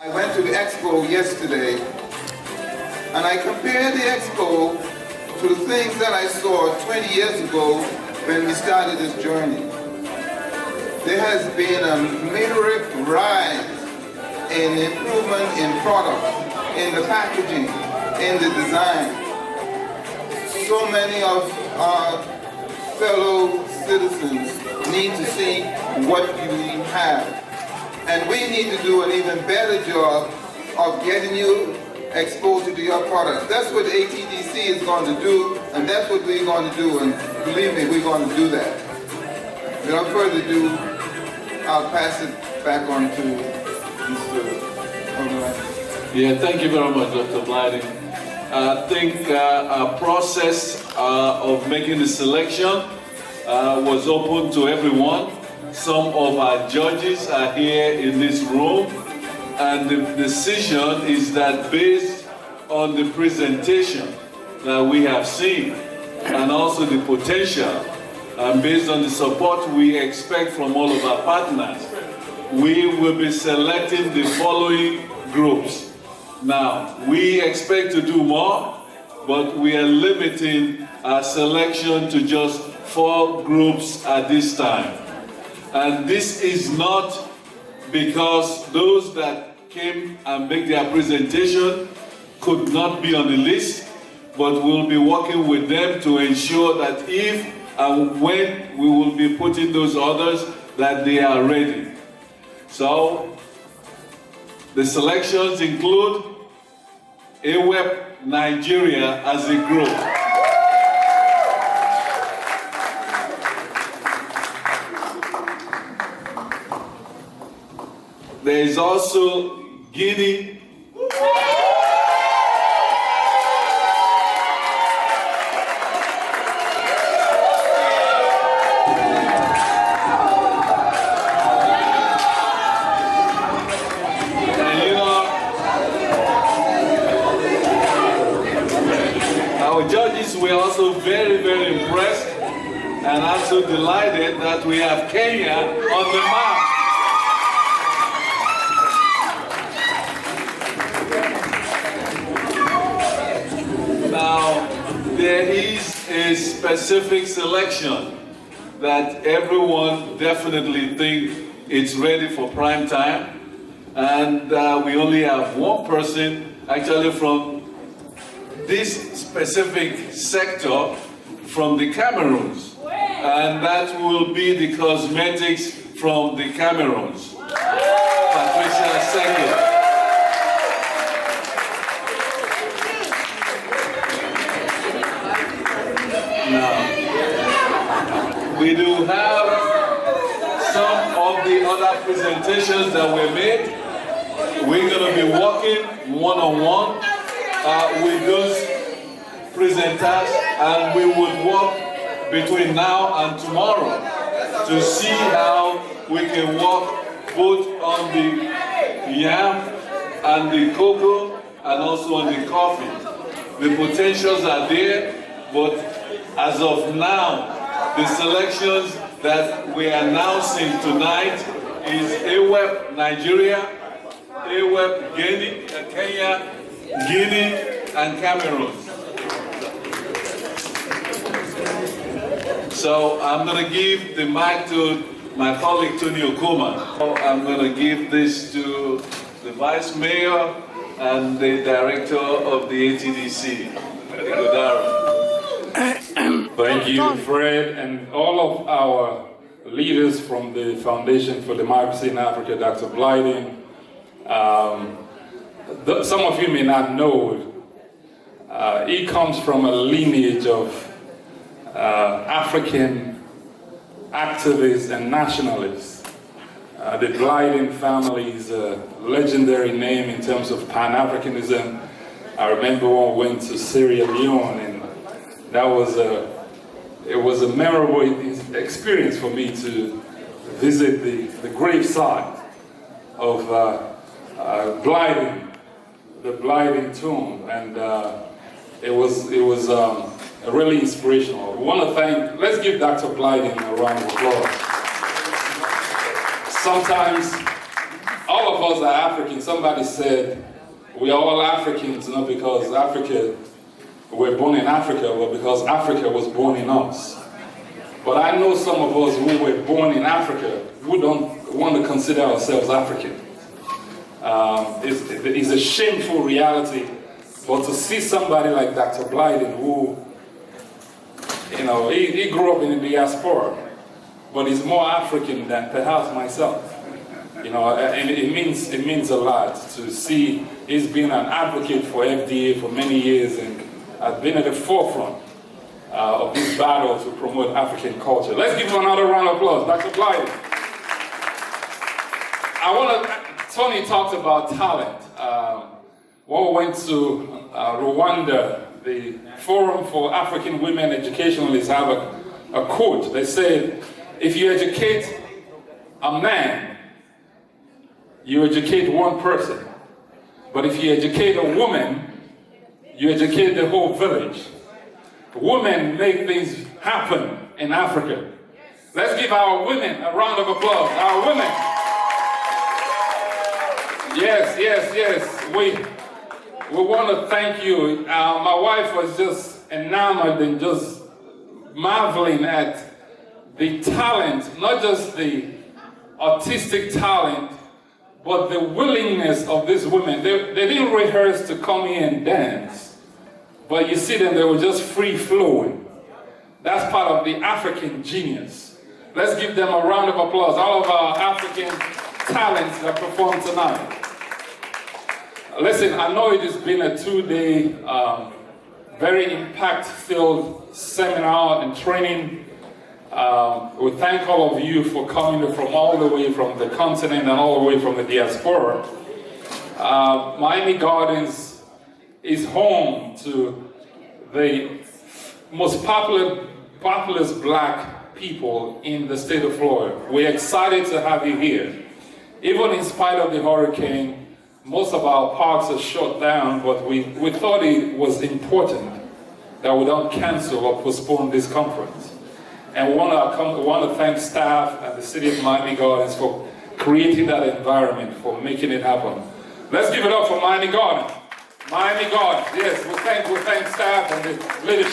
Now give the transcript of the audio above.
I went to the expo yesterday, and I compared the expo to the things that I saw 20 years ago when we started this journey. There has been a meteoric rise in improvement in products, in the packaging, in the design. So many of our fellow citizens need to see what we have. And we need to do an even better job of getting you exposure to your products. That's what ATDC is going to do, and that's what we're going to do, and believe me, we're going to do that. Without further ado, I'll pass it back on to Mr. Yeah, thank you very much, Dr. Blyden. I think our process of making the selection was open to everyone. Some of our judges are here in this room, and the decision is that based on the presentation that we have seen, and also the potential, and based on the support we expect from all of our partners, we will be selecting the following groups. Now, we expect to do more, but we are limiting our selection to just 4 groups at this time. And this is not because those that came and make their presentation could not be on the list, but we'll be working with them to ensure that if and when we will be putting those others, that they are ready. So, the selections include AWEP Nigeria as a group. There is also Guinea. And you know, our judges were also very, very impressed, and I'm so delighted that we have Kenya on the map. Now, there is a specific selection that everyone definitely thinks it's ready for prime time, and we only have one person actually from this specific sector from the Cameroons, and that will be the cosmetics from the Cameroons, Patricia Seke. We do have some of the other presentations that were made. We're going to be working one-on-one with those presenters, and we would work between now and tomorrow to see how we can work both on the yam and the cocoa and also on the coffee. The potentials are there, but as of now, the selections that we are announcing tonight is AWEP Nigeria, AWEP Kenya, Guinea, and Cameroon. So I'm going to give the mic to my colleague Tony Okoma. I'm going to give this to the Vice Mayor and the Director of the ATDC, Thank you, Fred, and all of our leaders from the Foundation for Democracy in Africa, Dr. Blyden. Some of you may not know, he comes from a lineage of African activists and nationalists. The Blyden family is a legendary name in terms of Pan-Africanism. I remember when we went to Sierra Leone, and that was it was a memorable experience for me to visit the gravesite of Blyden, the Blyden tomb, and it was really inspirational. We want to thank, let's give Dr. Blyden a round of applause. Sometimes all of of us are African. Somebody said we are all Africans, not because we're born in Africa, but because Africa was born in us. But I know some of us who were born in Africa who don't want to consider ourselves African. It's a shameful reality, but to see somebody like Dr. Blyden, who, he grew up in the diaspora, but he's more African than perhaps myself. And it means a lot to see. He's been an advocate for FDA for many years and has been at the forefront of this battle to promote African culture. Let's give him another round of applause, Dr. Blyden. Tony talked about talent. When we went to Rwanda, the Forum for African Women Educationalists have a quote. They said, if you educate a man, you educate one person. But if you educate a woman, you educate the whole village. Women make things happen in Africa. Let's give our women a round of applause. Our women. Yes. We want to thank you. My wife was just enamored and just marveling at the talent, not just the artistic talent, but the willingness of these women. They didn't rehearse to come here and dance, but you see them, they were just free-flowing. That's part of the African genius. Let's give them a round of applause. All of our African talents that performed tonight. Listen, I know it has been a 2-day, very impact-filled seminar and training. We thank all of you for coming from all the way from the continent and all the way from the diaspora. Miami Gardens is home to the most populous black people in the state of Florida. We're excited to have you here. Even in spite of the hurricane, most of our parks are shut down, but we thought it was important that we don't cancel or postpone this conference. And we want to thank staff at the City of Miami Gardens for creating that environment, for making it happen. Let's give it up for Miami Gardens. Miami Gardens, yes, we thank staff and the leadership.